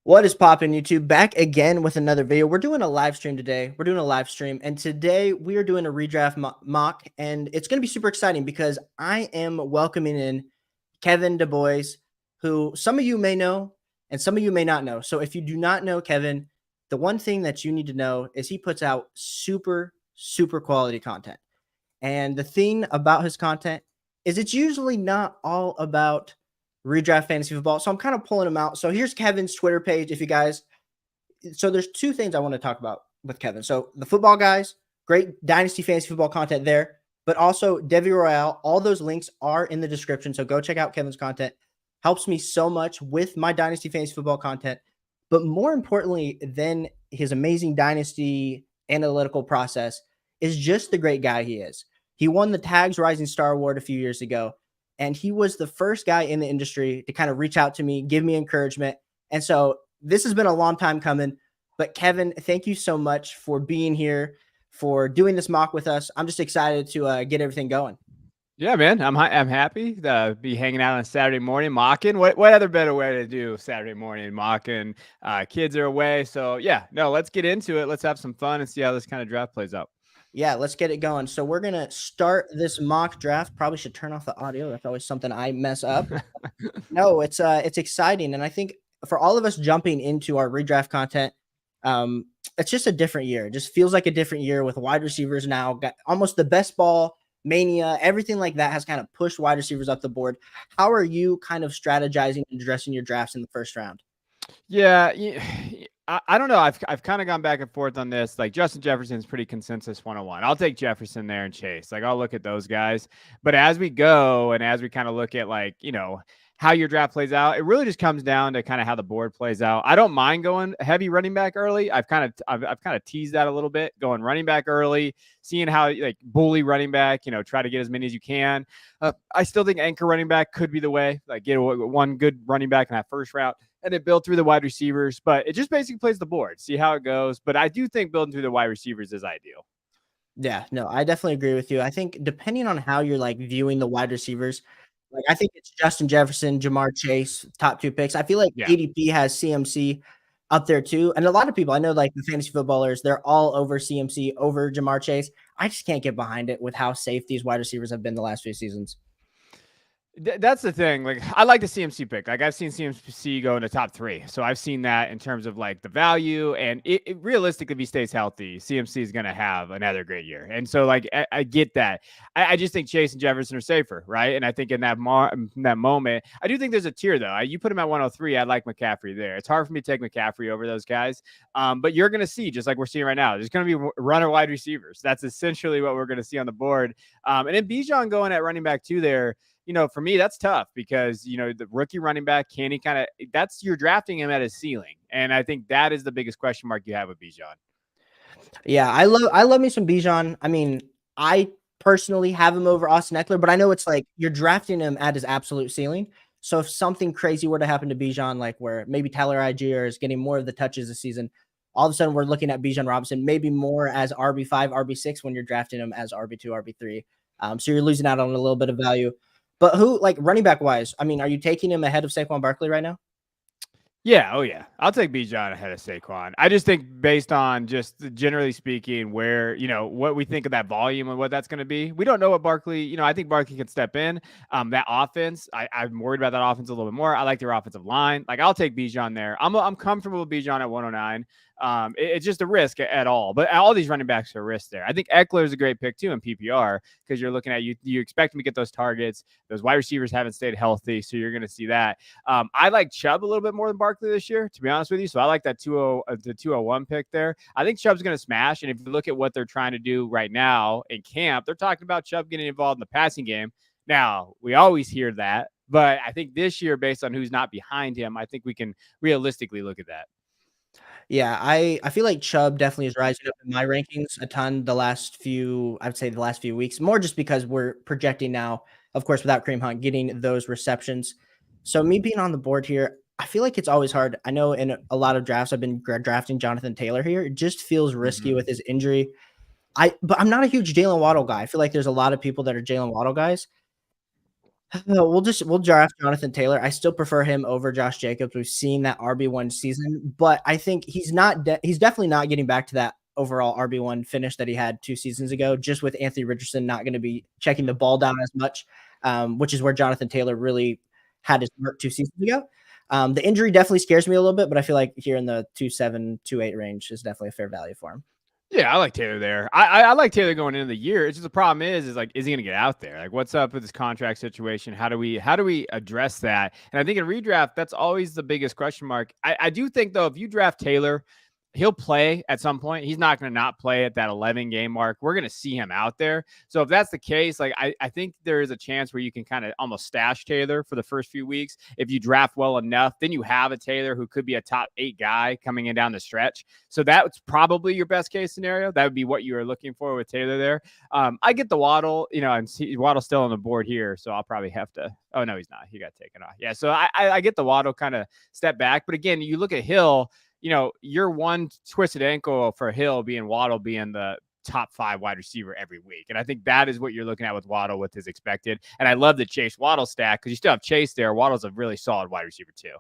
What is poppin', YouTube? Back again with another video. We're doing a live stream today. And today we are doing a redraft mock, and it's going to be super exciting because I am welcoming in Kevin Du Bois, who some of you may know and some of you may not know. So if you do not know Kevin, the one thing that you need to know is he puts out super quality content. And the thing about his content is it's usually not all about redraft fantasy football. So I'm kind of pulling him out. So here's Kevin's Twitter page. If you guys, so there's two things I want to talk about with Kevin. So the football guys, great dynasty fantasy football content there, but also Devi Royale. All those links are in the description. So go check out Kevin's content. Helps me so much with my dynasty fantasy football content. But more importantly than his amazing dynasty analytical process is just the great guy he is. He won the Tags Rising Star Award a few years ago. And he was the first guy in the industry to kind of reach out to me, give me encouragement. And so this has been a long time coming. But Kevin, thank you so much for being here, for doing this mock with us. I'm just excited to get everything going. Yeah, man, I'm happy to be hanging out on Saturday morning mocking. What other better way to do Saturday morning mocking? Kids are away, so yeah, no, let's get into it. Let's have some fun and see how this kind of draft plays out. Yeah, let's get it going. So we're gonna start this mock draft. Probably should turn off the audio. That's always something I mess up. No, it's exciting, and I think for all of us jumping into our redraft content, it's just a different year. It just feels like a different year with wide receivers now. Got almost the best ball mania, everything like that has kind of pushed wide receivers up the board. How are you kind of strategizing and addressing your drafts in the first round? Yeah, I don't know. I've kind of gone back and forth on this. Like Justin Jefferson's pretty consensus 101. I'll take Jefferson there and Chase. Like I'll look at those guys. But as we go and as we kind of look at how your draft plays out, it really just comes down to kind of how the board plays out. I don't mind going heavy running back early. I've kind of teased that a little bit, going running back early, seeing how like bully running back, try to get as many as you can. I still think anchor running back could be the way. Like get one good running back in that first route and then build through the wide receivers. But it just basically plays the board, see how it goes. But I do think building through the wide receivers is ideal. Yeah, no, I definitely agree with you. I think depending on how you're like viewing the wide receivers, like I think it's Justin Jefferson, Jamar Chase, top two picks. I feel like Yeah. ADP has CMC up there too. And a lot of people I know, like the fantasy footballers, they're all over CMC over Jamar Chase. I just can't get behind it with how safe these wide receivers have been the last few seasons. That's the thing. Like, I like the CMC pick. Like, I've seen CMC go in the top 3. So I've seen that in terms of like the value. And it realistically, if he stays healthy, CMC is going to have another great year. And so, like, I get that. I just think Chase and Jefferson are safer, right? And I think in that moment, I do think there's a tier though. You put him at 103. I like McCaffrey there. It's hard for me to take McCaffrey over those guys. But you're going to see, just like we're seeing right now, there's going to be runner wide receivers. That's essentially what we're going to see on the board. And then Bijan going at running back 2 there. For me, that's tough because, the rookie running back, can he you're drafting him at his ceiling. And I think that is the biggest question mark you have with Bijan. Yeah, I love me some Bijan. I mean, I personally have him over Austin Eckler, but I know it's like you're drafting him at his absolute ceiling. So if something crazy were to happen to Bijan, like where maybe Tyler Algier is getting more of the touches this season, all of a sudden we're looking at Bijan Robinson maybe more as RB5, RB6 when you're drafting him as RB2, RB3. So you're losing out on a little bit of value. But who, like running back wise, I mean, are you taking him ahead of Saquon Barkley right now? Yeah. Oh, yeah. I'll take Bijan ahead of Saquon. I just think based on just generally speaking, where, what we think of that volume and what that's going to be. We don't know what Barkley, I think Barkley can step in. That offense, I'm worried about that offense a little bit more. I like their offensive line. Like, I'll take Bijan there. I'm comfortable with Bijan at 109. It's just a risk at all, but all these running backs are a risk there. I think Eckler is a great pick too in PPR because you're looking at you expect him to get those targets. Those wide receivers haven't stayed healthy, so you're going to see that. I like Chubb a little bit more than Barkley this year, to be honest with you. So I like that the 201 pick there. I think Chubb's going to smash, and if you look at what they're trying to do right now in camp, they're talking about Chubb getting involved in the passing game. Now, we always hear that, but I think this year, based on who's not behind him, I think we can realistically look at that. Yeah, I feel like Chubb definitely is rising up in my rankings a ton I would say the last few weeks, more just because we're projecting now, of course, without Kareem Hunt getting those receptions. So me being on the board here, I feel like it's always hard. I know in a lot of drafts I've been drafting Jonathan Taylor here. It just feels risky with his injury. But I'm not a huge Jalen Waddle guy. I feel like there's a lot of people that are Jalen Waddle guys. We'll draft Jonathan Taylor. I still prefer him over Josh Jacobs. We've seen that RB1 season, but I think he's definitely not getting back to that overall RB1 finish that he had 2 seasons ago, just with Anthony Richardson not going to be checking the ball down as much, which is where Jonathan Taylor really had his work 2 seasons ago. The injury definitely scares me a little bit, but I feel like here in the 2.7, 2.8 range is definitely a fair value for him. Yeah, I like Taylor there. I like Taylor going into the year. It's just the problem is like, is he going to get out there? Like, what's up with his contract situation? How do we address that? And I think in redraft, that's always the biggest question mark. I do think though, if you draft Taylor, he'll play at some point. He's not going to not play at that 11 game mark. We're going to see him out there. So if that's the case, like I think there is a chance where you can kind of almost stash Taylor for the first few weeks. If you draft well enough, then you have a Taylor who could be a top 8 guy coming in down the stretch. So that's probably your best case scenario. That would be what you are looking for with Taylor there. I get the Waddle, and Waddle's still on the board here. So I'll probably have to, oh no, he's not. He got taken off. Yeah. So I get the Waddle kind of step back. But again, you look at Hill, you're one twisted ankle for Hill being Waddle being the top 5 wide receiver every week. And I think that is what you're looking at with Waddle with his expected. And I love the Chase Waddle stack because you still have Chase there. Waddle's a really solid wide receiver too.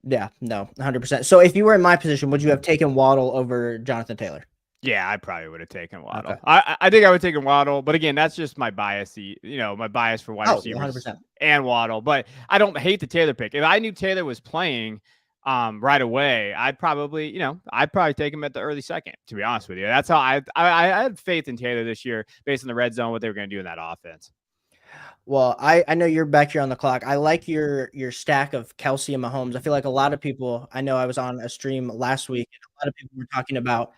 Yeah, no, 100%. So if you were in my position, would you have taken Waddle over Jonathan Taylor? Yeah, I probably would have taken Waddle. Okay. I think I would have taken Waddle, but again, that's just my bias. My bias for wide receivers 100%. And Waddle. But I don't hate the Taylor pick. If I knew Taylor was playing right away, I'd probably take him at the early second, to be honest with you. That's how I had faith in Taylor this year based on the red zone, what they were going to do in that offense. Well, I know you're back here on the clock. I like your stack of Kelsey and Mahomes. I feel like a lot of people, I know I was on a stream last week, and a lot of people were talking about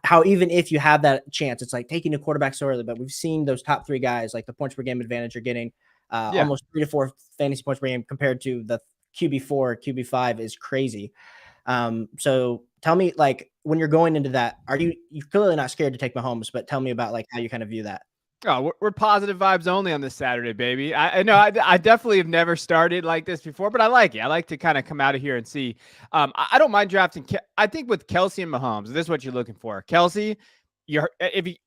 how even if you have that chance, it's like taking a quarterback so early, but we've seen those top 3 guys, like the points per game advantage you're getting almost 3 to 4 fantasy points per game compared to the QB4, QB5 is crazy. So tell me, like, when you're going into that, you're clearly not scared to take Mahomes, but tell me about like how you kind of view that. Oh, we're positive vibes only on this Saturday, baby. I know I definitely have never started like this before, but I like it. I like to kind of come out of here and see. I don't mind drafting. I think with Kelsey and Mahomes, this is what you're looking for. Kelsey,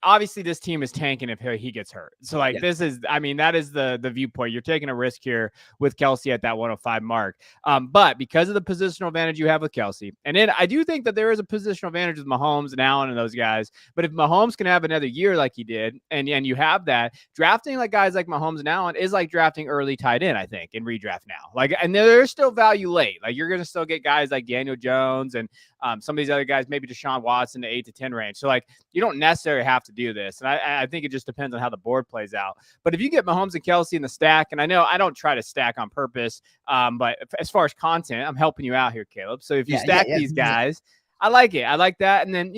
obviously this team is tanking if he gets hurt. So like that is the viewpoint. You're taking a risk here with Kelsey at that 105 mark. But because of the positional advantage you have with Kelsey, and then I do think that there is a positional advantage with Mahomes and Allen and those guys. But if Mahomes can have another year like he did, and you have that, drafting like guys like Mahomes and Allen is like drafting early tight end, I think, in redraft now. Like, and there's still value late. Like you're gonna still get guys like Daniel Jones and some of these other guys, maybe Deshaun Watson, the 8 to 10 range. So like you don't necessarily have to do this. And I think it just depends on how the board plays out. But if you get Mahomes and Kelsey in the stack, and I know I don't try to stack on purpose, but as far as content, I'm helping you out here, Caleb. So if you stack these guys, I like it. I like that. And then,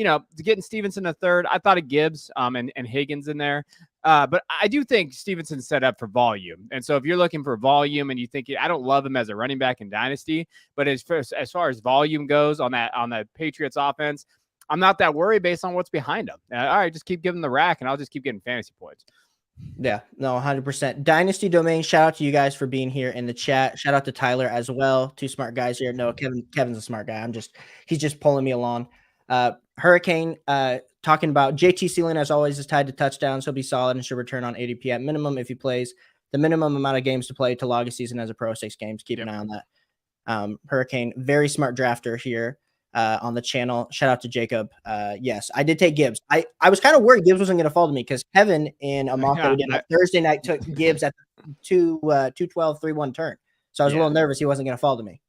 getting Stevenson a third, I thought of Gibbs and Higgins in there. But I do think Stevenson's set up for volume. And so if you're looking for volume and you think I don't love him as a running back in Dynasty, but as far as volume goes on the Patriots offense, I'm not that worried based on what's behind him. All right, just keep giving the rack and I'll just keep getting fantasy points. Yeah, no, 100%. Dynasty Domain, shout out to you guys for being here in the chat. Shout out to Tyler as well. 2 smart guys here. No, Kevin's a smart guy. He's just pulling me along. Hurricane talking about JT ceiling as always is tied to touchdowns. He'll be solid and should return on ADP at minimum if he plays the minimum amount of games to play to log a season as a pro, 6 games. Keep an eye on that. Hurricane, very smart drafter here. On the channel. Shout out to Jacob. Yes, I did take Gibbs. I was kind of worried Gibbs wasn't going to fall to me because Kevin in a mock that we did on Thursday night took Gibbs at the 212 3-1 turn. So I was a little nervous he wasn't going to fall to me.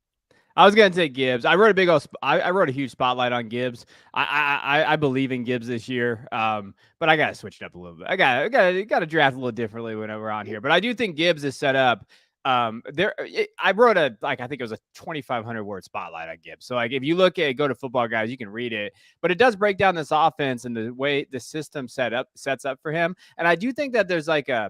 I was going to take Gibbs. I wrote I wrote a huge spotlight on Gibbs. I believe in Gibbs this year. But I got to switch it up a little bit. I got to draft a little differently when we're on here. But I do think Gibbs is set up. I wrote I think it was a 2,500 word spotlight on Gibbs. So like, if you look at Go to Football Guys, you can read it, but it does break down this offense and the way the system sets up for him. And I do think that there's I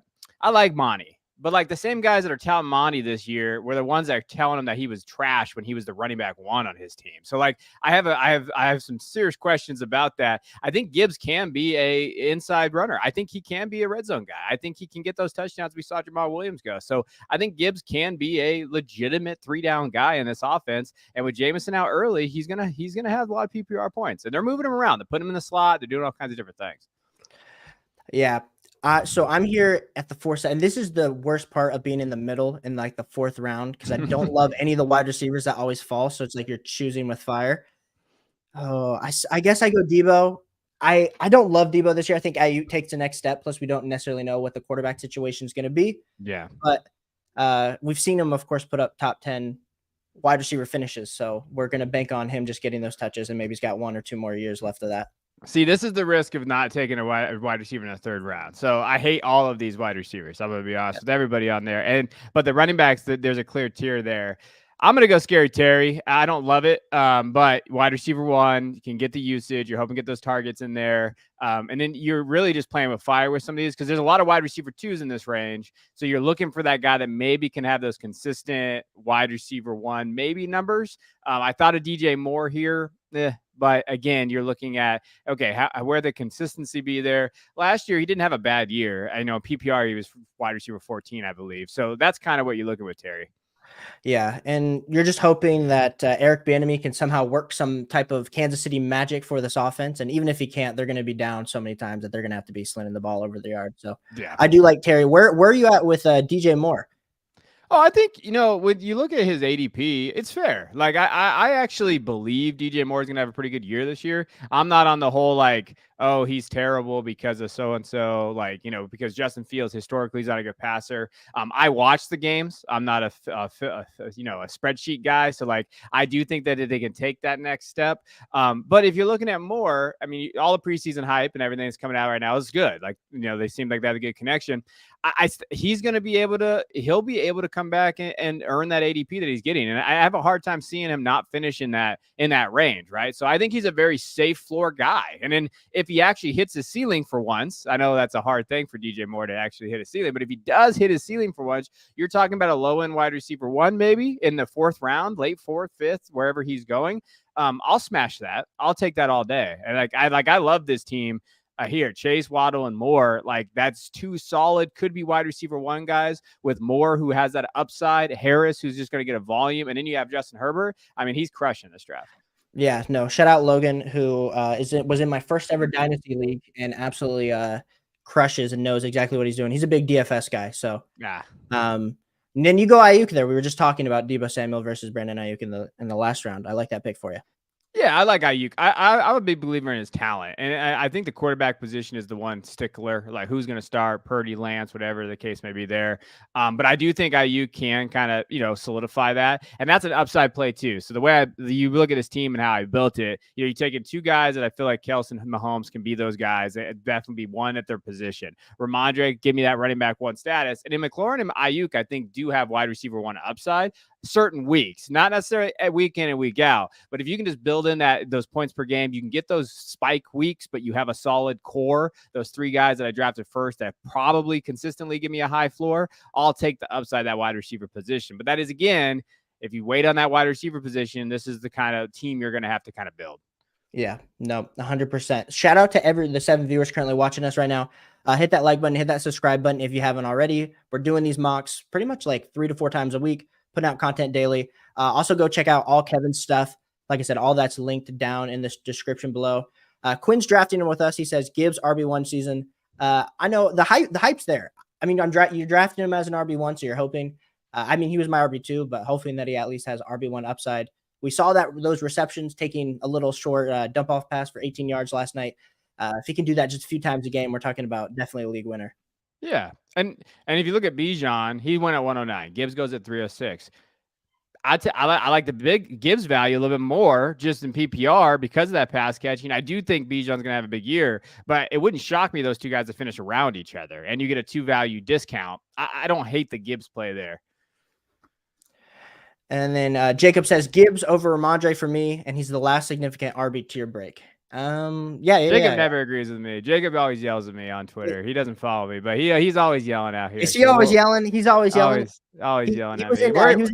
like Monty. But like the same guys that are telling Monty this year were the ones that are telling him that he was trash when he was the running back 1 on his team. So like I have some serious questions about that. I think Gibbs can be a inside runner. I think he can be a red zone guy. I think he can get those touchdowns we saw Jamal Williams go. So I think Gibbs can be a legitimate 3-down guy in this offense. And with Jameson out early, he's gonna have a lot of PPR points. And they're moving him around. They're putting him in the slot. They're doing all kinds of different things. Yeah. So I'm here at the 4th, and this is the worst part of being in the middle in like the 4th round because I don't love any of the wide receivers that always fall. So it's like you're choosing with fire. Oh, I guess I go Debo. I don't love Debo this year. I think Ayuk takes the next step. Plus, we don't necessarily know what the quarterback situation is going to be. Yeah. But we've seen him, of course, put up top 10 wide receiver finishes. So we're going to bank on him just getting those touches, and maybe he's got 1 or 2 more years left of that. See, this is the risk of not taking a wide receiver in the 3rd round. So I hate all of these wide receivers. I'm going to be honest with everybody on there. But the running backs, there's a clear tier there. I'm going to go Scary Terry. I don't love it, but wide receiver 1, you can get the usage. You're hoping to get those targets in there. And then you're really just playing with fire with some of these because there's a lot of wide receiver 2s in this range. So you're looking for that guy that maybe can have those consistent wide receiver 1 maybe numbers. I thought of DJ Moore here. But again, you're looking at, okay, where the consistency be there. Last year, he didn't have a bad year. I know PPR, he was wide receiver 14, I believe. So that's kind of what you're looking with Terry. Yeah, and you're just hoping that Eric Bieniemy can somehow work some type of Kansas City magic for this offense. And even if he can't, they're going to be down so many times that they're going to have to be slinging the ball over the yard. So yeah, I do like Terry. Where are you at with DJ Moore? Oh, I think, when you look at his ADP, it's fair. Like, I actually believe DJ Moore is going to have a pretty good year this year. I'm not on the whole, like, oh, he's terrible because of so-and-so, like, because Justin Fields historically is not a good passer. I watch the games. I'm not a spreadsheet guy. So, like, I do think that they can take that next step. But if you're looking at Moore, I mean, all the preseason hype and everything that's coming out right now is good. Like, they seem like they have a good connection. He's going to be able to, he'll be able to come back and earn that ADP that he's getting. And I have a hard time seeing him not finish in that range. Right. So I think he's a very safe floor guy. And then if he actually hits his ceiling for once, I know that's a hard thing for DJ Moore to actually hit a ceiling, but if he does hit his ceiling for once, you're talking about a low end wide receiver 1, maybe in the 4th round, late 4th, 5th, wherever he's going. I'll smash that. I'll take that all day. And I love this team. Here, Chase, Waddle, and Moore, like that's 2 solid, could be wide receiver 1 guys with Moore, who has that upside, Harris, who's just going to get a volume, and then you have Justin Herbert. I mean, he's crushing this draft. Yeah, no, shout out Logan, who was in my first ever Dynasty League and absolutely crushes and knows exactly what he's doing. He's a big DFS guy. So, and then you go Ayuk there. We were just talking about Deebo Samuel versus Brandon Ayuk in the last round. I like that pick for you. Yeah, I like Ayuk. I'm a big believer in his talent. And I think the quarterback position is the one stickler, like who's going to start, Purdy, Lance, whatever the case may be there. But I do think Ayuk can kind of, solidify that. And that's an upside play too. So the way you look at his team and how I built it, you're taking 2 guys that I feel like Kelce and Mahomes can be those guys. It'd definitely be one at their position. Ramondre, give me that running back 1 status. And in McLaurin and Ayuk, I think do have wide receiver 1 upside. Certain weeks, not necessarily at week in and week out, but if you can just build in those points per game, you can get those spike weeks, but you have a solid core. Those 3 guys that I drafted first that probably consistently give me a high floor. I'll take the upside that wide receiver position. But that is, again, if you wait on that wide receiver position, this is the kind of team you're going to have to kind of build. Yeah, no, 100%. Shout out to the 7 viewers currently watching us right now. Hit that like button, hit that subscribe button if you haven't already. We're doing these mocks pretty much like 3 to 4 times a week. Putting out content daily. Also go check out all Kevin's stuff. Like I said, all that's linked down in the description below. Quinn's drafting him with us. He says Gibbs RB1 season. I know the hype's there. I mean, you're drafting him as an RB1, so you're hoping. I mean, he was my RB2, but hoping that he at least has RB1 upside. We saw those receptions taking a little short dump off pass for 18 yards last night. If he can do that just a few times a game, we're talking about definitely a league winner. Yeah. And if you look at Bijan, he went at 109. Gibbs goes at 306. I like the big Gibbs value a little bit more just in PPR because of that pass catching. I do think Bijan's going to have a big year, but it wouldn't shock me those 2 guys to finish around each other and you get a 2 value discount. I don't hate the Gibbs play there. And then Jacob says Gibbs over Ramondre for me, and he's the last significant RB tier break. Jacob never agrees with me. Jacob always yells at me on Twitter. He doesn't follow me, but he's always yelling out here. Is he always yelling? He's always yelling. Always yelling at me.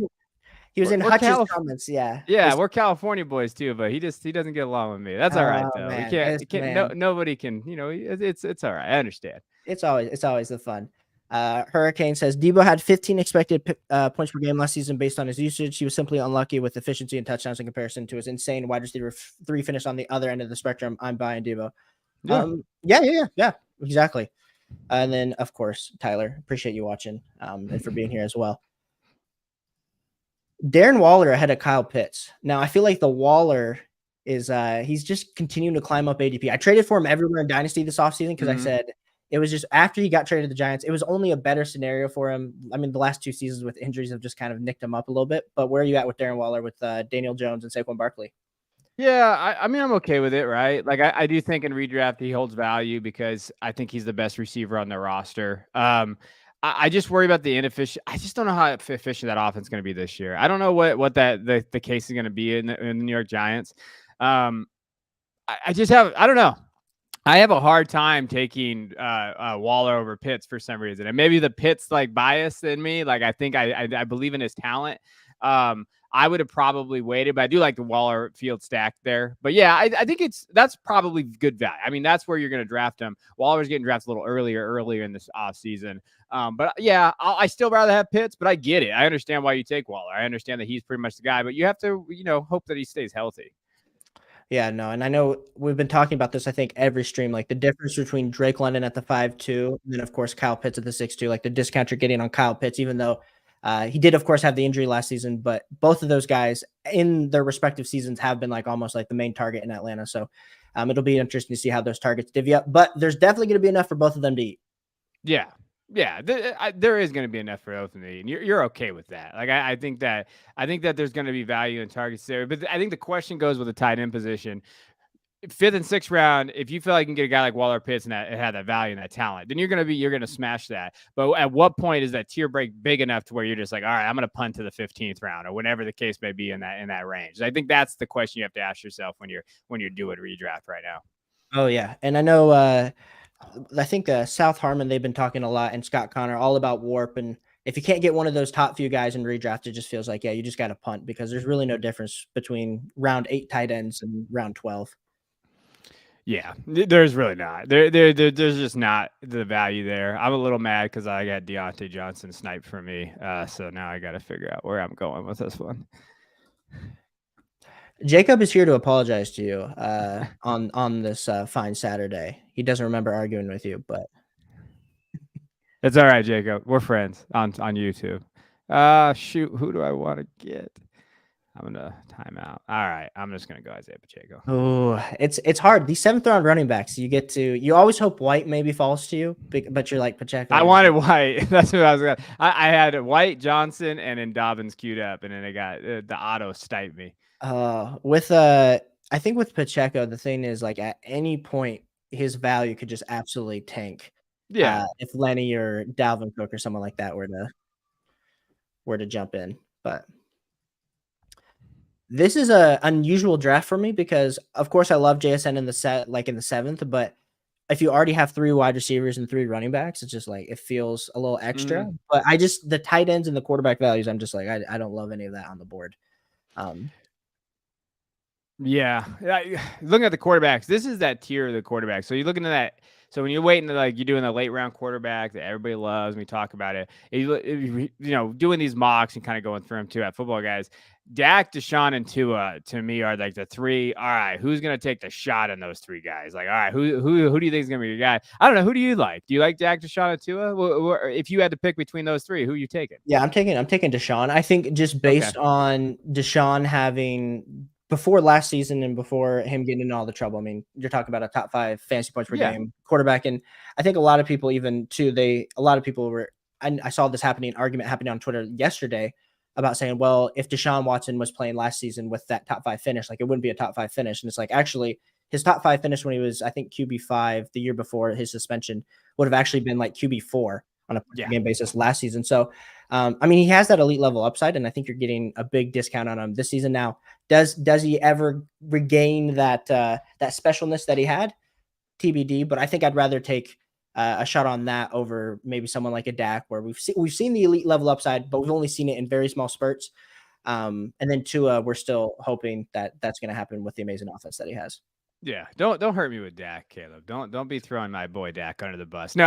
He was in Hutch's comments. Yeah. Yeah, we're California boys too, but he doesn't get along with me. That's all right though. Man, nobody can. It's all right. I understand. It's always the fun. Hurricane says Deebo had 15 expected points per game last season based on his usage. He was simply unlucky with efficiency and touchdowns in comparison to his insane wide receiver 3 finish on the other end of the spectrum. I'm buying Deebo. Yeah, exactly. And then, of course, Tyler, appreciate you watching and for being here as well. Darren Waller ahead of Kyle Pitts. Now, I feel like the Waller is he's just continuing to climb up ADP. I traded for him everywhere in Dynasty this offseason because I said it was just after he got traded to the Giants, it was only a better scenario for him. I mean, the last 2 seasons with injuries have just kind of nicked him up a little bit. But where are you at with Darren Waller with Daniel Jones and Saquon Barkley? Yeah, I mean, I'm okay with it, right? Like, I do think in redraft he holds value because I think he's the best receiver on their roster. I just worry about the inefficient. I just don't know how efficient that offense is going to be this year. I don't know what the case is going to be in the New York Giants. I just have, I don't know. I have a hard time taking Waller over Pitts for some reason, and maybe the Pitts like bias in me. Like I think I believe in his talent. I would have probably waited, but I do like the Waller field stack there. But yeah, I think that's probably good value. I mean, that's where you're going to draft him. Waller's getting drafted a little earlier in this off season. But yeah, I still rather have Pitts, but I get it. I understand why you take Waller. I understand that he's pretty much the guy, but you have to, hope that he stays healthy. Yeah, no, and I know we've been talking about this, I think, every stream, like the difference between Drake London at the 5.2, and then of course Kyle Pitts at the 6.2, like the discount you're getting on Kyle Pitts, even though he did, of course, have the injury last season, but both of those guys in their respective seasons have been like almost like the main target in Atlanta. So it'll be interesting to see how those targets divvy up, but there's definitely going to be enough for both of them to eat. Yeah. Yeah, there is going to be enough for both of them, and you're okay with that. Like I think that there's going to be value in targets there, but I think the question goes with the tight end position. 5th and 6th round, if you feel like you can get a guy like Waller Pitts and that had that value and that talent, then you're gonna smash that. But at what point is that tier break big enough to where you're just like, all right, I'm gonna punt to the 15th round or whenever the case may be in that range? I think that's the question you have to ask yourself when you're doing redraft right now. Oh yeah, and I know I think South Harmon, they've been talking a lot, and Scott Connor, all about warp. And if you can't get one of those top few guys in redraft, it just feels like, yeah, you just got to punt because there's really no difference between round 8 tight ends and round 12. Yeah, there's really not. There's just not the value there. I'm a little mad because I got Deontay Johnson sniped for me. So now I got to figure out where I'm going with this one. Jacob is here to apologize to you on this fine Saturday. He doesn't remember arguing with you, but it's all right, Jacob. We're friends on YouTube. Shoot, who do I want to get? I'm gonna time out. All right, I'm just gonna go Isaiah Pacheco. Oh, it's hard. These 7th round running backs, you always hope White maybe falls to you, but you're like Pacheco. I wanted White. That's what I was gonna. I had White, Johnson, and then Dobbins queued up, and then I got the auto sniped me. I think with Pacheco, the thing is like at any point his value could just absolutely tank. Yeah. If Lenny or Dalvin Cook or someone like that were to jump in, but this is a unusual draft for me because of course I love JSN in the 7th, but if you already have 3 wide receivers and 3 running backs, it's just like it feels a little extra. But the tight ends and the quarterback values, I'm just like I don't love any of that on the board. Yeah, looking at the quarterbacks, this is that tier of the quarterback. So you're looking at that. So when you're waiting, like you're doing a late round quarterback that everybody loves, we talk about it. Doing these mocks and kind of going through them too at Football Guys. Dak, Deshaun, and Tua to me are like the 3. All right, who's gonna take the shot on those 3 guys? Like, all right, who do you think is gonna be your guy? I don't know. Who do you like? Do you like Dak, Deshaun, and Tua? If you had to pick between those 3, who are you taking? Yeah, I'm taking Deshaun. I think just based on Deshaun having before last season and before him getting into all the trouble. I mean, you're talking about a top 5 fantasy points per game quarterback, and I think a lot of people I saw this argument happening on Twitter yesterday about saying, well, if Deshaun Watson was playing last season with that top 5 finish, like it wouldn't be a top 5 finish. And it's like, actually his top 5 finish when he was, I think, QB5 the year before his suspension would have actually been like QB4 on a game basis last season. So, I mean, he has that elite level upside, and I think you're getting a big discount on him this season. Now, does he ever regain that specialness that he had? TBD, but I think I'd rather take a shot on that over maybe someone like a Dak, where we've seen the elite level upside, but we've only seen it in very small spurts. And then Tua, we're still hoping that that's going to happen with the amazing offense that he has. Yeah, don't hurt me with Dak, Caleb. Don't be throwing my boy Dak under the bus. No,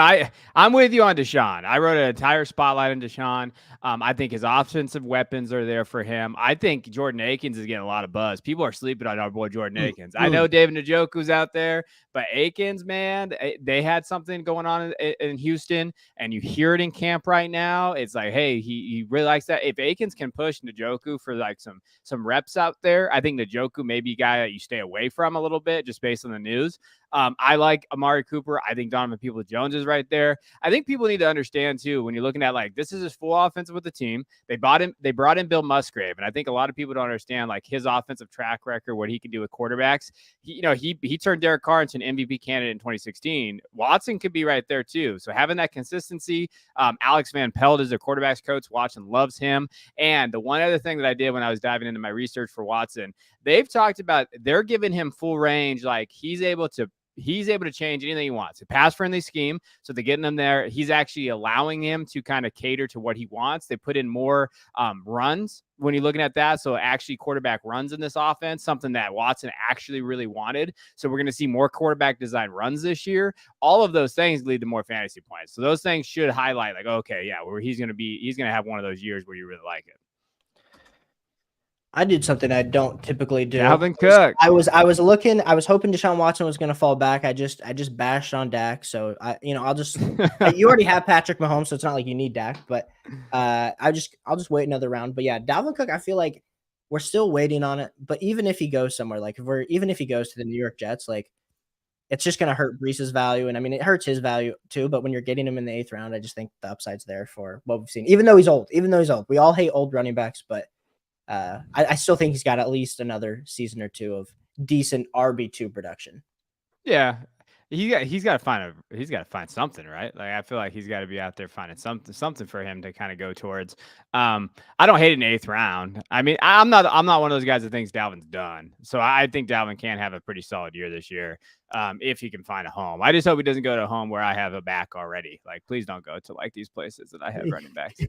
I'm with you on Deshaun. I wrote an entire spotlight on Deshaun. I think his offensive weapons are there for him. I think Jordan Akins is getting a lot of buzz. People are sleeping on our boy Jordan Akins. I know David Njoku's out there, but Akins, man, they had something going on in Houston, and you hear it in camp right now. It's like, hey, he really likes that. If Akins can push Njoku for like some reps out there, I think Njoku may be a guy that you stay away from a little bit just based on the news. I like Amari Cooper. I think Donovan Peoples-Jones is right there. I think people need to understand too, when you're looking at like, this is his full offense with the team. They brought in Bill Musgrave. And I think a lot of people don't understand like his offensive track record, what he can do with quarterbacks. He turned Derek Carr into an MVP candidate in 2016. Watson could be right there too. So having that consistency, Alex Van Pelt is their quarterbacks coach. Watson loves him. And the one other thing that I did when I was diving into my research for Watson, they've talked about, they're giving him full range. Like he's able to change anything he wants. A pass-friendly scheme, so they're getting him there. He's actually allowing him to kind of cater to what he wants. They put in more runs when you're looking at that. So actually quarterback runs in this offense, something that Watson actually really wanted. So we're going to see more quarterback design runs this year. All of those things lead to more fantasy points. So those things should highlight like, okay, yeah, where he's going to have one of those years where you really like it. I did something I don't typically do. Dalvin Cook. I was hoping Deshaun Watson was going to fall back. I just bashed on Dak. So I'll just, you already have Patrick Mahomes, so it's not like you need Dak, but I'll just wait another round. But yeah, Dalvin Cook, I feel like we're still waiting on it. But even if he goes somewhere, like even if he goes to the New York Jets, like it's just going to hurt Brees's value. And I mean, it hurts his value too, but when you're getting him in the 8th round, I just think the upside's there for what we've seen, even though he's old, we all hate old running backs, but I still think he's got at least another season or two of decent RB2 production. Yeah. He's got to find something, right? Like I feel like he's got to be out there finding something for him to kind of go towards. I don't hate an 8th round. I mean, I'm not one of those guys that thinks Dalvin's done. So I think Dalvin can have a pretty solid year this year. If he can find a home. I just hope he doesn't go to a home where I have a back already. Like, please don't go to like these places that I have running backs.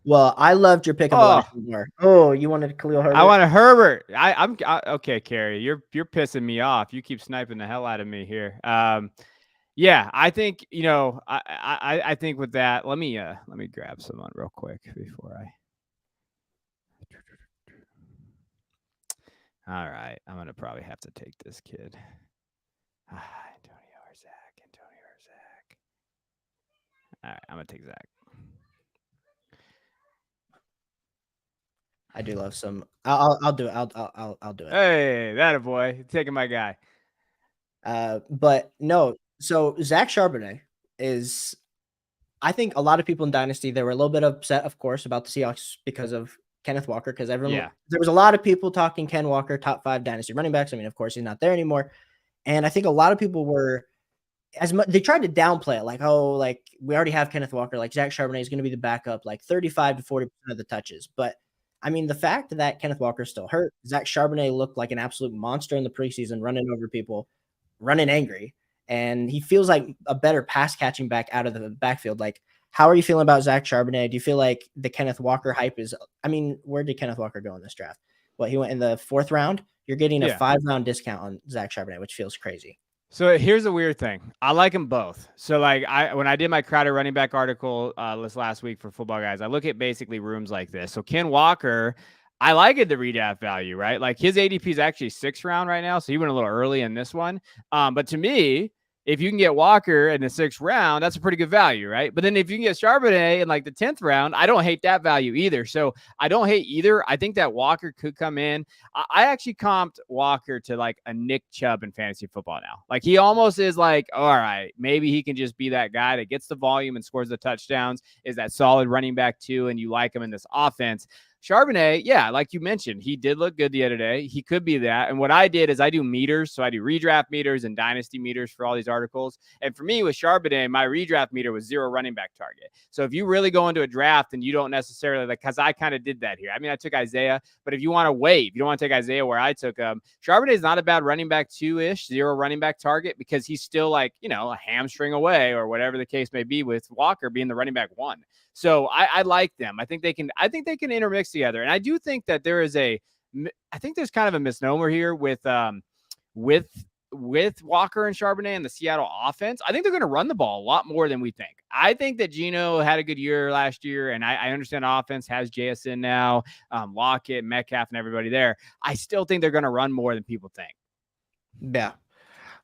Well, I loved your pick of the last one. Oh, you wanted Khalil Herbert? I wanted Herbert. I'm okay, Carrie. You're pissing me off. You keep sniping the hell out of me here. Yeah, I think I think with that, let me grab someone real quick before I. All right, I'm gonna probably have to take this kid. Antonio or Zach. All right, I'm gonna take Zach. I do love some. I'll do it. I'll do it. Hey, that a boy taking my guy. But no. So Zach Charbonnet is. I think a lot of people in Dynasty, they were a little bit upset, of course, about the Seahawks because of Kenneth Walker. Because there was a lot of people talking Ken Walker top 5 Dynasty running backs. I mean, of course, he's not there anymore. And I think a lot of people were they tried to downplay it, like, oh, like we already have Kenneth Walker, like Zach Charbonnet is going to be the backup, like 35 to 40% of the touches. But I mean, the fact that Kenneth Walker still hurt, Zach Charbonnet looked like an absolute monster in the preseason, running over people, running angry, and he feels like a better pass catching back out of the backfield. Like, how are you feeling about Zach Charbonnet? Do you feel like the Kenneth Walker hype is? I mean, where did Kenneth Walker go in this draft? Well, he went in the 4th round. You're getting a 5-round discount on Zach Charbonnet, which feels crazy. So here's a weird thing. I like them both. So like when I did my Crowder running back article this last week for Football Guys, I look at basically rooms like this. So Ken Walker, I like it, the redraft value, right? Like his ADP is actually 6th round right now. So he went a little early in this one. But to me, if you can get Walker in the 6th round, that's a pretty good value, right? But then if you can get Charbonnet in like the 10th round, I don't hate that value either. So I don't hate either. I think that Walker could come in. I actually comped Walker to like a Nick Chubb in fantasy football now. Like he almost is like, all right, maybe he can just be that guy that gets the volume and scores the touchdowns, is that solid running back too, and you like him in this offense. Charbonnet, yeah, like you mentioned, he did look good the other day. He could be that. And what I did is I do meters. So I do redraft meters and dynasty meters for all these articles. And for me with Charbonnet, my redraft meter was 0 running back target. So if you really go into a draft and you don't necessarily, like, because I kind of did that here. I mean, I took Isaiah, but if you want to wait, you don't want to take Isaiah where I took him. Charbonnet is not a bad running back 2-ish, 0 running back target, because he's still like, a hamstring away or whatever the case may be, with Walker being the running back 1. So I like them. I think they can intermix together. And I do think that there's kind of a misnomer here with with Walker and Charbonnet and the Seattle offense, I think they're going to run the ball a lot more than we think. I think that Geno had a good year last year, and I understand offense has JSN now, Lockett, Metcalf, and everybody there. I still think they're going to run more than people think. Yeah.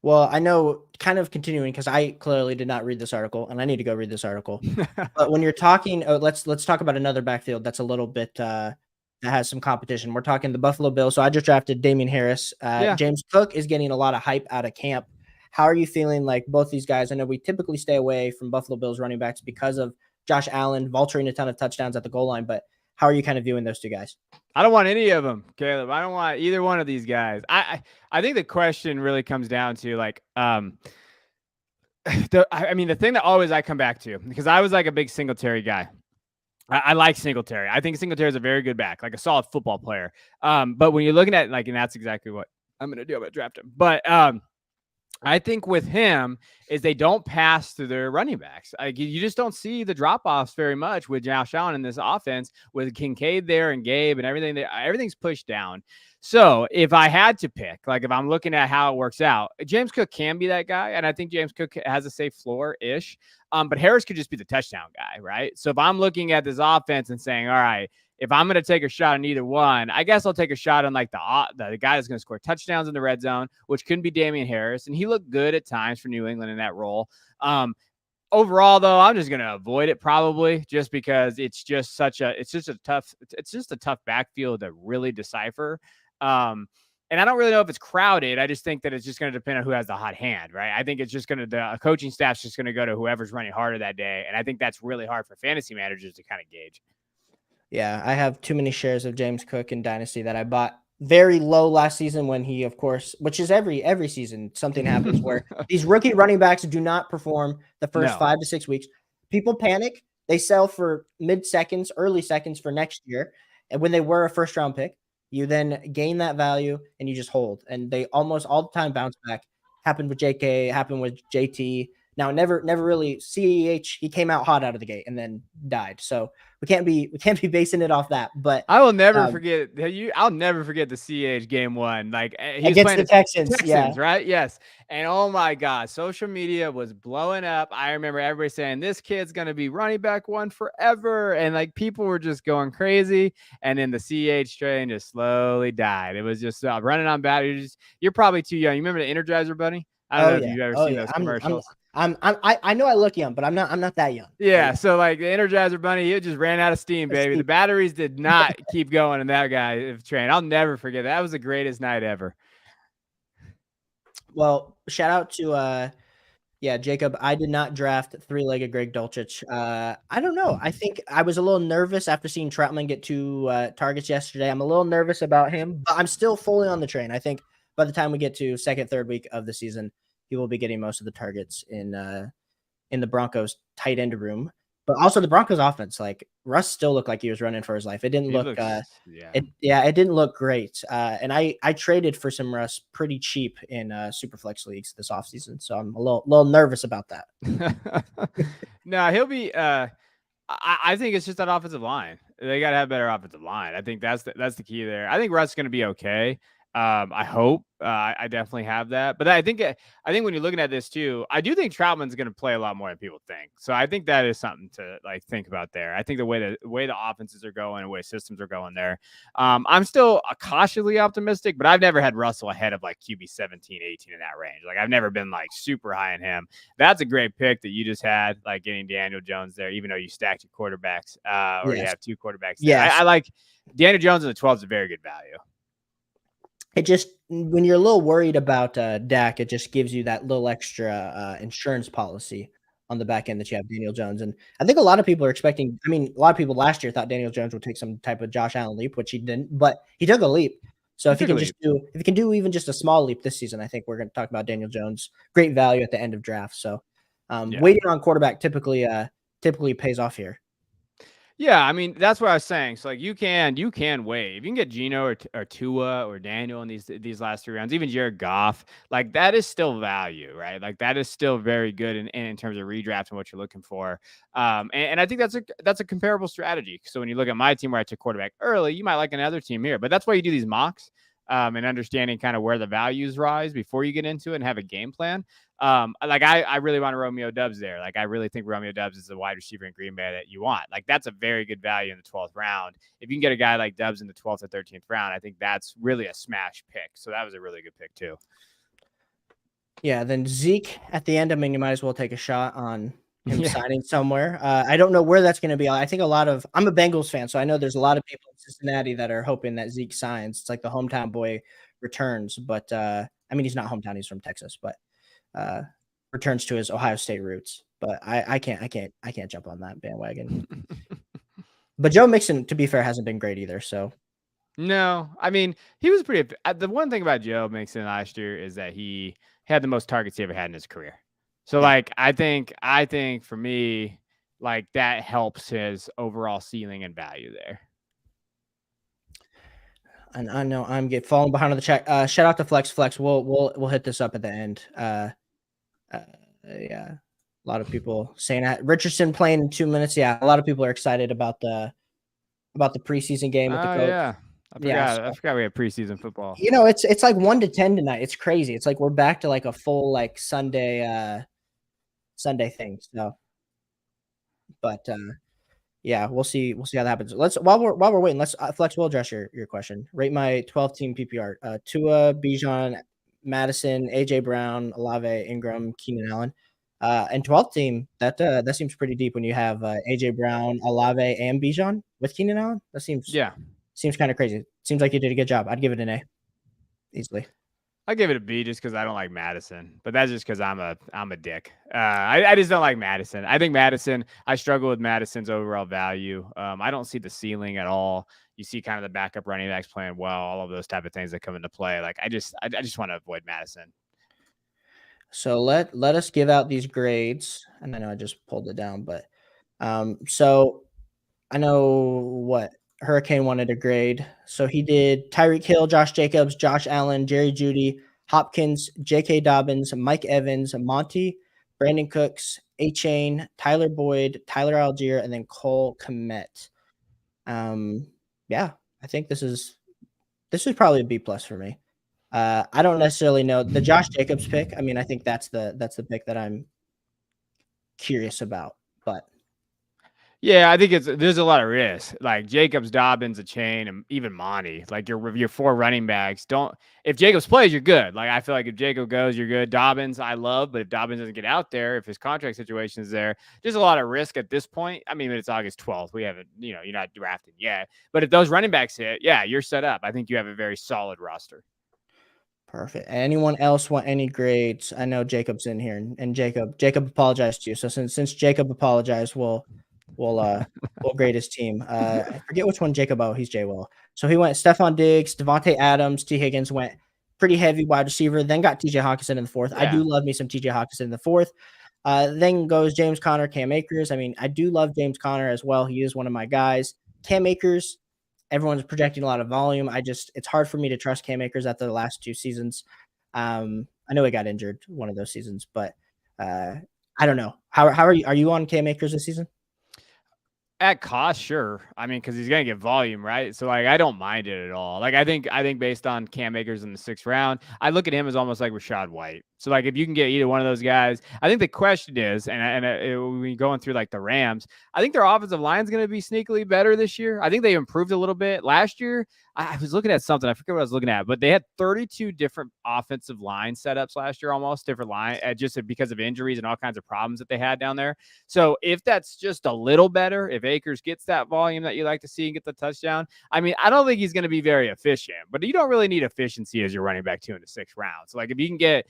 Well, I know, kind of continuing, because I clearly did not read this article, and I need to go read this article. But when you're talking, let's talk about another backfield that's a little bit that has some competition. We're talking the Buffalo Bills. So I just drafted Damian Harris. Yeah. James Cook is getting a lot of hype out of camp. How are you feeling like both these guys? I know we typically stay away from Buffalo Bills running backs because of Josh Allen vulturing a ton of touchdowns at the goal line, but how are you kind of viewing those two guys? I don't want any of them, Caleb. I don't want either one of these guys. I think the question really comes down to like, I mean, the thing that always I come back to, because I was like a big Singletary guy. I like Singletary. I think Singletary is a very good back, like a solid football player. But when you're looking at like, and that's exactly what I'm going to do. I'm going to draft him. But I think with him is they don't pass to their running backs. Like you just don't see the drop-offs very much with Josh Allen in this offense with Kincaid there and Gabe and everything. Everything's pushed down. So if I had to pick, like if I'm looking at how it works out, James Cook can be that guy. And I think James Cook has a safe floor-ish. But Harris could just be the touchdown guy, right? So if I'm looking at this offense and saying, all right, if I'm going to take a shot on either one, I guess I'll take a shot on like the guy that's going to score touchdowns in the red zone, which couldn't be Damian Harris. And he looked good at times for New England in that role. Overall, though, I'm just going to avoid it probably just because it's just a tough backfield to really decipher. And I don't really know if it's crowded. I just think that it's just going to depend on who has the hot hand, right? I think it's just going to, the coaching staff's just going to go to whoever's running harder that day. And I think that's really hard for fantasy managers to kind of gauge. Yeah, I have too many shares of James Cook in Dynasty that I bought very low last season when he, of course, which is every season, something happens where these rookie running backs do not perform the first 5 to 6 weeks. People panic. They sell for mid-seconds, early seconds for next year. And when they were a first-round pick, you then gain that value and you just hold. And they almost all the time bounce back. Happened with JK, happened with JT. Now, never really CEH. He came out hot out of the gate and then died. So we can't be basing it off that. But I will never forget I'll never forget the CH game one. Like he's playing the Texans, right? Yes. And oh my God, social media was blowing up. I remember everybody saying this kid's gonna be running back one forever, and like people were just going crazy. And then the CH train just slowly died. It was just running on batteries. You're probably too young. You remember the Energizer Bunny? I don't know if you've ever seen those commercials. I know I look young, but I'm not that young. Yeah, so like the Energizer Bunny, it just ran out of steam, baby. The batteries did not keep going in that guy train. I'll never forget that. That was the greatest night ever. Well, shout out to Jacob. I did not draft three-legged Greg Dulcich. I don't know. I think I was a little nervous after seeing Troutman get 2 targets yesterday. I'm a little nervous about him, but I'm still fully on the train. I think by the time we get to second, third week of the season, he will be getting most of the targets in the Broncos tight end room, but also the Broncos offense. Like Russ still looked like he was running for his life. It didn't it didn't look great. And I traded for some Russ pretty cheap in Superflex leagues this offseason. So I'm a little nervous about that. No, he'll be, I think it's just that offensive line. They got to have better offensive line. I think that's the key there. I think Russ is going to be okay. I hope I definitely have that, but I think when you're looking at this too, I do think Troutman's going to play a lot more than people think. So I think that is something to like think about there. I think the way the offenses are going, the way systems are going there, I'm still cautiously optimistic, but I've never had Russell ahead of like QB 17, 18 in that range. Like I've never been like super high on him. That's a great pick that you just had, like getting Daniel Jones there, even though you stacked your quarterbacks or you have 2 quarterbacks. Yeah, I like Daniel Jones in the 12 is a very good value. It just, when you're a little worried about Dak, it just gives you that little extra insurance policy on the back end that you have Daniel Jones. And I think a lot of people are expecting, a lot of people last year thought Daniel Jones would take some type of Josh Allen leap, which he didn't, but he took a leap. So if he can do even just a small leap this season, I think we're going to talk about Daniel Jones. Great value at the end of draft. So waiting on quarterback typically pays off here. Yeah, that's what I was saying. So like you can wait. If you can get Geno or Tua or Daniel in these last 3 rounds, even Jared Goff, like that is still value, right? Like that is still very good in terms of redraft and what you're looking for. And I think that's a comparable strategy. So when you look at my team where I took quarterback early, you might like another team here, but that's why you do these mocks. and understanding kind of where the values rise before you get into it and have a game plan. I really want a Romeo Doubs there. Like, I really think Romeo Doubs is the wide receiver in Green Bay that you want. Like, that's a very good value in the 12th round. If you can get a guy like Doubs in the 12th or 13th round, I think that's really a smash pick. So that was a really good pick too. Yeah, then Zeke at the end. I mean, you might as well take a shot on him signing somewhere. I don't know where that's going to be. I think I'm a Bengals fan, so I know there's a lot of people in Cincinnati that are hoping that Zeke signs. It's like the hometown boy returns, but I mean, he's not hometown; he's from Texas, but returns to his Ohio State roots. But I can't jump on that bandwagon. But Joe Mixon, to be fair, hasn't been great either. So no, I mean, he was pretty. The one thing about Joe Mixon last year is that he had the most targets he ever had in his career. So, like, I think for me, like, that helps his overall ceiling and value there. And I know I'm falling behind on the check. Shout out to Flex. We'll hit this up at the end. Yeah, a lot of people saying that Richardson playing in 2 minutes. Yeah, a lot of people are excited about the preseason game with the coach. Yeah, I forgot we had preseason football. You know, it's like 1 to 10 tonight. It's crazy. It's like we're back to like a full like Sunday thing. So, but yeah, we'll see how that happens. While we're waiting, let's Flex. We'll address your question. Rate my 12-team PPR: Tua, Bijan, Madison, AJ Brown, Olave, Ingram, Keenan Allen. And 12th team, that seems pretty deep when you have AJ Brown, Olave, and Bijan with Keenan Allen. That seems kind of crazy. Seems like you did a good job. I'd give it an A easily. I give it a B just because I don't like Madison, but that's just because I'm a dick. I just don't like Madison. I think I struggle with Madison's overall value. I don't see the ceiling at all. You see kind of the backup running backs playing well, all of those type of things that come into play. Like, I just want to avoid Madison. So let us give out these grades. And I know I just pulled it down, but so I know what Hurricane wanted a grade. So he did Tyreek Hill, Josh Jacobs, Josh Allen, Jerry Jeudy, Hopkins, J.K. Dobbins, Mike Evans, Monty, Brandon Cooks, A-Chain, Tyler Boyd, Tyler Algier, and then Cole Kmet. Yeah, I think this is probably a B+ for me. I don't necessarily know the Josh Jacobs pick. I mean, I think that's the pick that I'm curious about, but yeah, I think there's a lot of risk. Like Jacobs, Dobbins, A-Chain, and even Monty. Like your 4 running backs. If Jacobs plays, you're good. Like, I feel like if Jacob goes, you're good. Dobbins, I love, but if Dobbins doesn't get out there, if his contract situation is there, there's a lot of risk at this point. I mean, it's August 12th. We haven't, you're not drafted yet. But if those running backs hit, yeah, you're set up. I think you have a very solid roster. Perfect. Anyone else want any grades? I know Jacob's in here, and Jacob apologized to you. So since Jacob apologized, we'll grade his team. I forget which one Jacob. Oh, he's J-Will. So he went Stephon Diggs, Devontae Adams, T. Higgins went pretty heavy wide receiver. Then got T.J. Hawkinson in the 4th. Yeah. I do love me some T.J. Hawkinson in the 4th. Then goes James Conner, Cam Akers. I mean, I do love James Conner as well. He is one of my guys. Cam Akers. Everyone's projecting a lot of volume. It's hard for me to trust Cam Akers after the last 2 seasons. I know he got injured one of those seasons, but I don't know. How are you? Are you on Cam Akers this season? At cost, sure. I mean, because he's gonna get volume, right? So, like, I don't mind it at all. Like, I think based on Cam Akers in the 6th round, I look at him as almost like Rachaad White. So, like, if you can get either one of those guys, I think the question is, and when going through like the Rams, I think their offensive line is going to be sneakily better this year. I think they improved a little bit last year. I was looking at something. I forget what I was looking at, but they had 32 different offensive line setups last year, almost different line, just because of injuries and all kinds of problems that they had down there. So if that's just a little better, if Akers gets that volume that you like to see and get the touchdown, I mean, I don't think he's going to be very efficient, but you don't really need efficiency as your running back 2 in the 6th round. So, like, if you can get,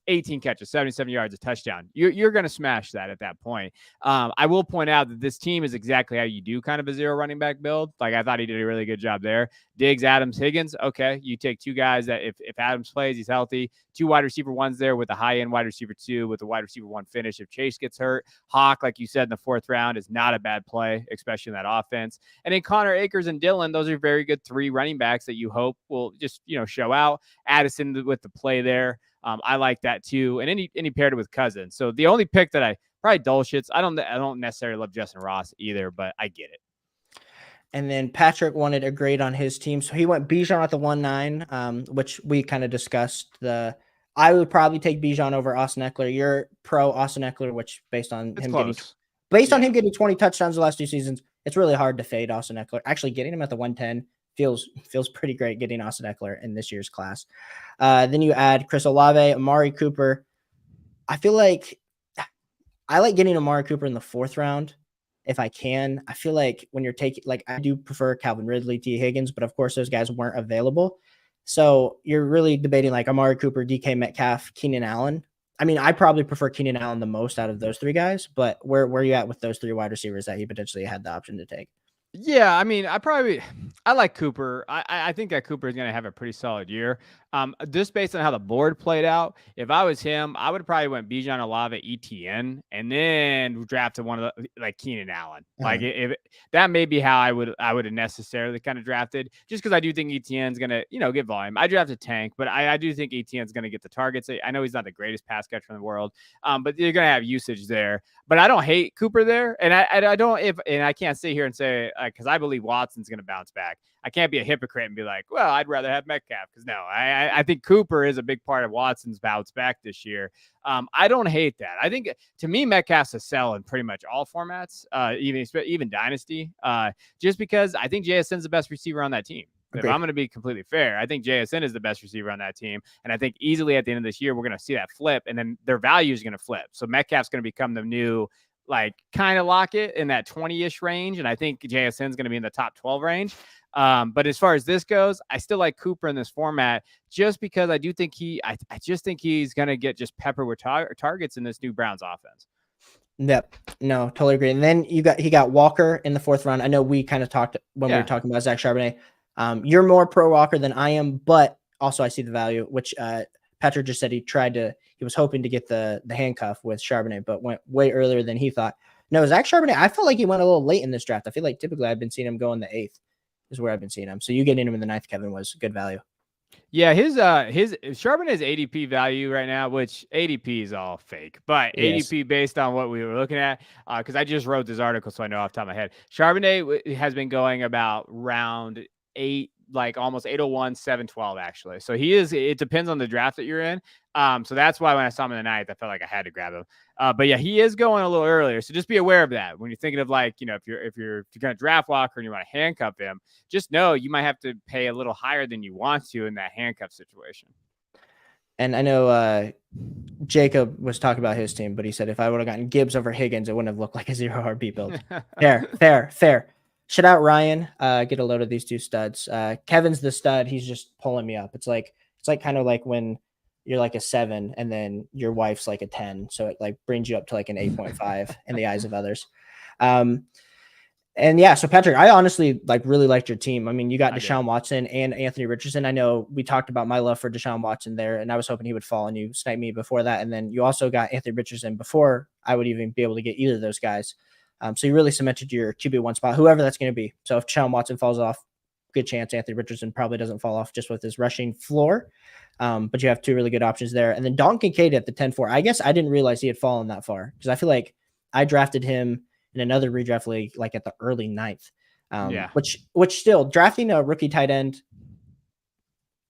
18 catches, 77 yards, a touchdown, you're going to smash that at that point. I will point out that this team is exactly how you do kind of a 0 running back build. Like, I thought he did a really good job there. Diggs, Adams, Higgins. Okay. You take 2 guys that if Adams plays, he's healthy. 2 wide receiver 1s there with a high end wide receiver 2 with a wide receiver 1 finish. If Chase gets hurt, Hawk, like you said, in the 4th round is not a bad play, especially in that offense. And then Connor, Akers, and Dillon, those are very good 3 running backs that you hope will just, show out. Addison with the play there. I like that too. And any paired it with Cousins. So the only pick that I probably dull shits. I don't necessarily love Justin Ross either, but I get it. And then Patrick wanted a grade on his team. So he went Bijan at the 1-9, which we kind of discussed. I would probably take Bijan over Austin Eckler. You're pro Austin Eckler, which based on It's him close. on him getting 20 touchdowns the last 2 seasons, it's really hard to fade Austin Eckler. Actually, getting him at the 110 feels pretty great getting Austin Eckler in this year's class. Then you add Chris Olave, Amari Cooper. I feel like I like getting Amari Cooper in the 4th round if I can. I feel like when you're taking, like, I do prefer Calvin Ridley, T. Higgins, but of course those guys weren't available. So you're really debating like Amari Cooper, DK Metcalf, Keenan Allen. I mean, I probably prefer Keenan Allen the most out of those 3 guys, but where are you at with those 3 wide receivers that he potentially had the option to take? Yeah, I mean, I like Cooper. I think that Cooper is going to have a pretty solid year. Just based on how the board played out, if I was him, I would probably went Bijan, Olave, ETN, and then drafted one of the like Keenan Allen. Like if that may be how I would have necessarily kind of drafted, just because I do think ETN's going to get volume. I drafted Tank, but I do think ETN's going to get the targets. I know he's not the greatest pass catcher in the world, but you're going to have usage there. But I don't hate Cooper there, and I don't and I can't sit here and say because I believe Watson's going to bounce back. I can't be a hypocrite and be like, well, I'd rather have Metcalf, because no, I think Cooper is a big part of Watson's bounce back this year. I don't hate that. I think to me, Metcalf's a sell in pretty much all formats, even Dynasty, just because I think JSN's the best receiver on that team. If I'm going to be completely fair, I think JSN is the best receiver on that team. And I think easily at the end of this year, we're going to see that flip, and then their value is going to flip. So Metcalf's going to become the new, like, kind of Lockett in that 20-ish range. And I think JSN's going to be in the top 12 range. But as far as this goes, I still like Cooper in this format, just because I do think I just think he's going to get just peppered with targets in this new Browns offense. Yep. No, totally agree. And then he got Walker in the 4th round. I know we kind of talked when we were talking about Zach Charbonnet. You're more pro Walker than I am, but also I see the value, which Patrick just said he was hoping to get the handcuff with Charbonnet, but went way earlier than he thought. No, Zach Charbonnet, I felt like he went a little late in this draft. I feel like typically I've been seeing him go in the 8th is where I've been seeing him. So you getting him in the 9th, Kevin, was good value. Yeah, his Charbonnet's ADP value right now, which ADP is all fake, but ADP based on what we were looking at, because I just wrote this article, so I know off the top of my head. Charbonnet has been going about round 8, like almost 801, 712 actually. So it depends on the draft that you're in. So that's why when I saw him in the 9th, I felt like I had to grab him. But yeah, he is going a little earlier. So just be aware of that when you're thinking of, like, if you're going to draft Walker and you want to handcuff him, just know you might have to pay a little higher than you want to in that handcuff situation. And I know Jacob was talking about his team, but he said if I would have gotten Gibbs over Higgins, it wouldn't have looked like a 0 RB build. Fair. Shout out Ryan. Get a load of these 2 studs. Kevin's the stud. He's just pulling me up. It's like kind of like when you're like a 7 and then your wife's like a 10. So it like brings you up to like an 8.5 in the eyes of others. And yeah, so Patrick, I honestly really liked your team. I mean, you got Deshaun Watson and Anthony Richardson. I know we talked about my love for Deshaun Watson there, and I was hoping he would fall, and you sniped me before that. And then you also got Anthony Richardson before I would even be able to get either of those guys. So you really cemented your QB1 spot, whoever that's going to be. So if Deshaun Watson falls off, good chance Anthony Richardson probably doesn't fall off just with his rushing floor. But you have 2 really good options there. And then Dalton Kincaid at the 10-4. I guess I didn't realize he had fallen that far, because I feel like I drafted him in another redraft league, like at the early 9th. Which still, drafting a rookie tight end,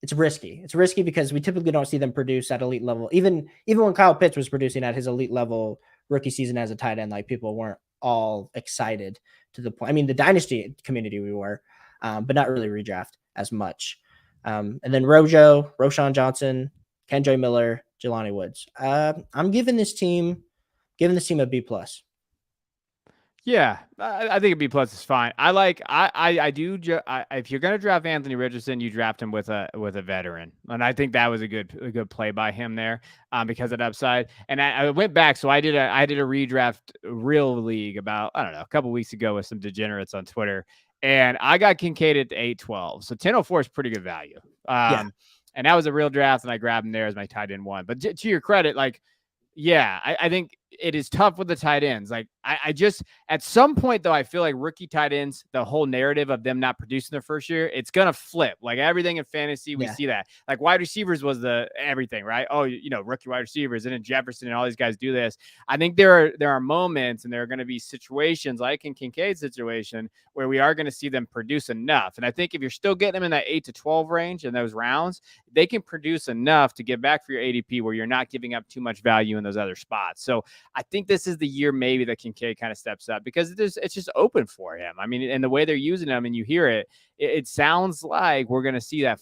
it's risky. It's risky because we typically don't see them produce at elite level. Even when Kyle Pitts was producing at his elite level rookie season as a tight end, like, people weren't all excited to the point. I mean, the dynasty community we were, but not really redraft as much. And then Roshan Johnson, Kendra Miller, Jelani Woods. I'm giving this team a B+. Yeah, I think a B+ is fine. If you're going to draft Anthony Richardson, you draft him with a veteran. And I think that was a good play by him there, because of upside. And I went back. So I did a redraft real league about, I don't know, a couple weeks ago with some degenerates on Twitter. And I got Kincaid at 812. So 1004 is pretty good value. And that was a real draft, and I grabbed him there as my tight end 1. But to your credit, like, yeah, I think it is tough with the tight ends. Like, I just, at some point though, I feel like rookie tight ends, the whole narrative of them not producing their first year, it's gonna flip. Like everything in fantasy, we Yeah. see that. Like wide receivers was the everything, right? Oh, rookie wide receivers, and then Jefferson and all these guys do this. I think there are moments, and there are going to be situations like in Kincaid's situation where we are going to see them produce enough. And I think if you're still getting them in that 8 to 12 range in those rounds, they can produce enough to get back for your ADP where you're not giving up too much value in those other spots. So I think this is the year maybe that Kincaid kind of steps up, because it's just open for him. I mean, and the way they're using him, and you hear it sounds like we're going to see that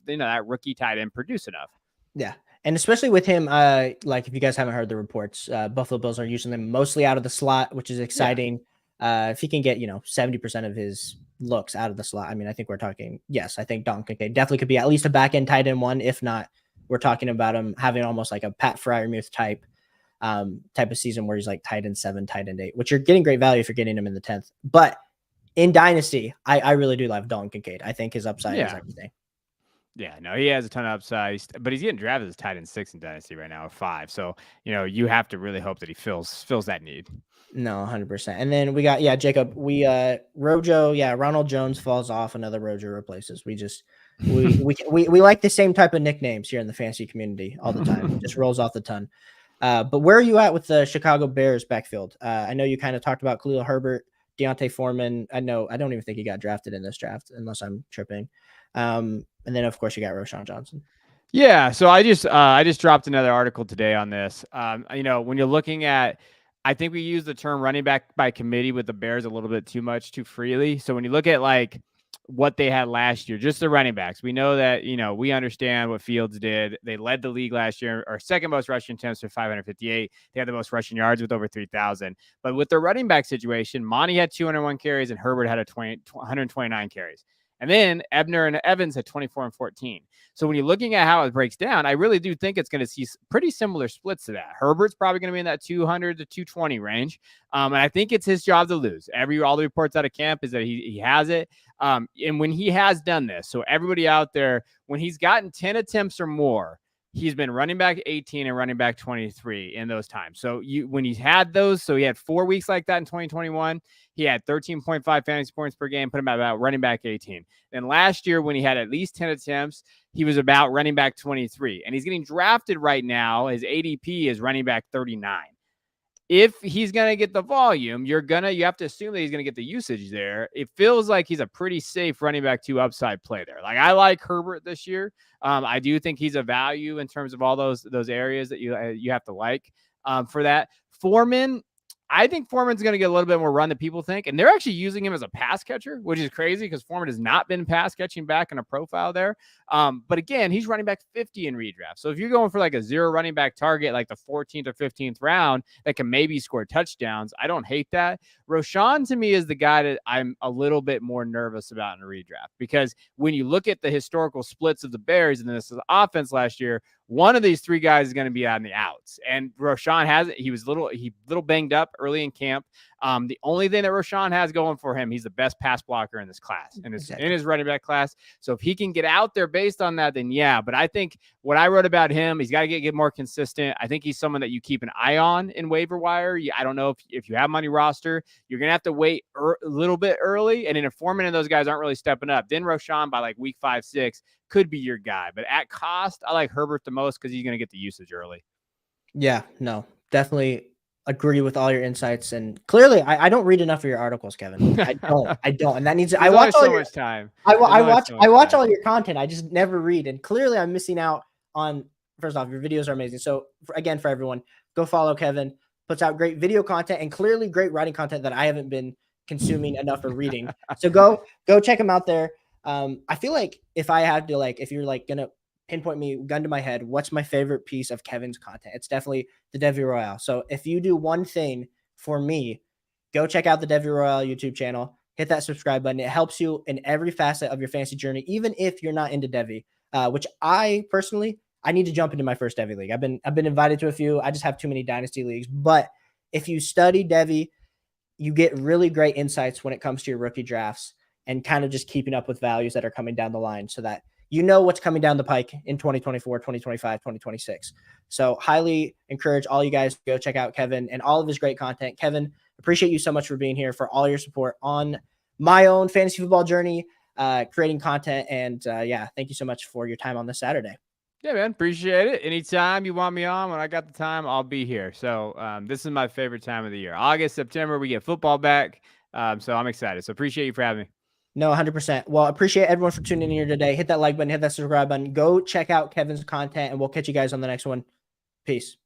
that rookie tight end produce enough. Yeah. And especially with him, like if you guys haven't heard the reports, Buffalo Bills are using them mostly out of the slot, which is exciting. Yeah. If he can get, 70% of his looks out of the slot, I mean, I think we're talking, yes, I think Dalton Kincaid definitely could be at least a back end tight end one. If not, we're talking about him having almost like a Pat Freiermuth type of season where he's like tight end 7, tight end 8, which you're getting great value if you're getting him in the 10th. But in Dynasty, I really do love Dalton Kincaid. I think his upside is everything. Yeah, no, he has a ton of upside, but he's getting drafted as tight end 6 in Dynasty right now, or 5. So, you have to really hope that he fills that need. No, 100%. And then we got, Jacob, Rojo, Ronald Jones falls off, another Rojo replaces. We like the same type of nicknames here in the fantasy community all the time. It just rolls off the tongue. But where are you at with the Chicago Bears backfield? I know you kind of talked about Khalil Herbert, Deontay Foreman. I don't even think he got drafted in this draft unless I'm tripping. And then of course you got Roschon Johnson. Yeah. So I just dropped another article today on this. When you're looking at, I think we use the term running back by committee with the Bears a little bit too freely. So when you look at like what they had last year, just the running backs, we know that, we understand what Fields did. They led the league last year, or second most rushing attempts with 558. They had the most rushing yards with over 3,000. But with the running back situation, Monty had 201 carries and Herbert had 129 carries. And then Ebner and Evans had 24 and 14. So when you're looking at how it breaks down, I really do think it's going to see pretty similar splits to that. Herbert's probably going to be in that 200 to 220 range. And I think it's his job to lose. All the reports out of camp is that he has it. And when he has done this, so everybody out there, when he's gotten 10 attempts or more, he's been running back 18 and running back 23 in those times. So when he's had those, so he had 4 weeks like that in 2021, he had 13.5 fantasy points per game, put him at about running back 18. Then last year, when he had at least 10 attempts, he was about running back 23. And he's getting drafted right now. His ADP is running back 39. If he's going to get the volume, you have to assume that he's going to get the usage there. It feels like he's a pretty safe running back 2 upside play there. Like I like Herbert this year. I do think he's a value in terms of all those areas that you have to like for that. Foreman, I think Foreman's going to get a little bit more run than people think. And they're actually using him as a pass catcher, which is crazy because Foreman has not been pass catching back in a profile there. But again, he's running back 50 in redraft. So if you're going for like a 0 running back target, like the 14th or 15th round that can maybe score touchdowns, I don't hate that. Roschon to me is the guy that I'm a little bit more nervous about in a redraft, because when you look at the historical splits of the Bears and this offense last year, one of these 3 guys is going to be on the outs. And Roschon has it. He was little banged up early in camp. The only thing that Roschon has going for him, he's the best pass blocker in this class, in his running back class. So if he can get out there based on that, then yeah. But I think what I wrote about him, he's got to get more consistent. I think he's someone that you keep an eye on in waiver wire. I don't know if you have him on your roster, you're going to have to wait a little bit early. And in a Foreman and those guys aren't really stepping up. Then Roschon by like week 5, 6 could be your guy. But at cost, I like Herbert the most because he's going to get the usage early. Yeah, no, definitely agree with all your insights. And clearly I don't read enough of your articles, Kevin. I don't. And that needs, I watch so much time. I watch all your content. I just never read. And clearly I'm missing out on, first off, your videos are amazing. So again, for everyone, go follow Kevin. Puts out great video content and clearly great writing content that I haven't been consuming enough of reading. So go check him out there. I feel like if I had to, like, if you're like going to pinpoint me, gun to my head, what's my favorite piece of Kevin's content? It's definitely the Devy Royale. So if you do one thing for me, go check out the Devy Royale YouTube channel, hit that subscribe button. It helps you in every facet of your fantasy journey, even if you're not into Devy, which I personally, I need to jump into my first Devy league. I've been invited to a few. I just have too many dynasty leagues, but if you study Devy, you get really great insights when it comes to your rookie drafts and kind of just keeping up with values that are coming down the line so that you know what's coming down the pike in 2024, 2025, 2026. So highly encourage all you guys to go check out Kevin and all of his great content. Kevin, appreciate you so much for being here, for all your support on my own fantasy football journey, creating content. And yeah, thank you so much for your time on this Saturday. Yeah, man. Appreciate it. Anytime you want me on, when I got the time, I'll be here. So this is my favorite time of the year. August, September, we get football back. So I'm excited. So appreciate you for having me. No, 100%. Well, appreciate everyone for tuning in here today. Hit that like button, hit that subscribe button. Go check out Kevin's content, and we'll catch you guys on the next one. Peace.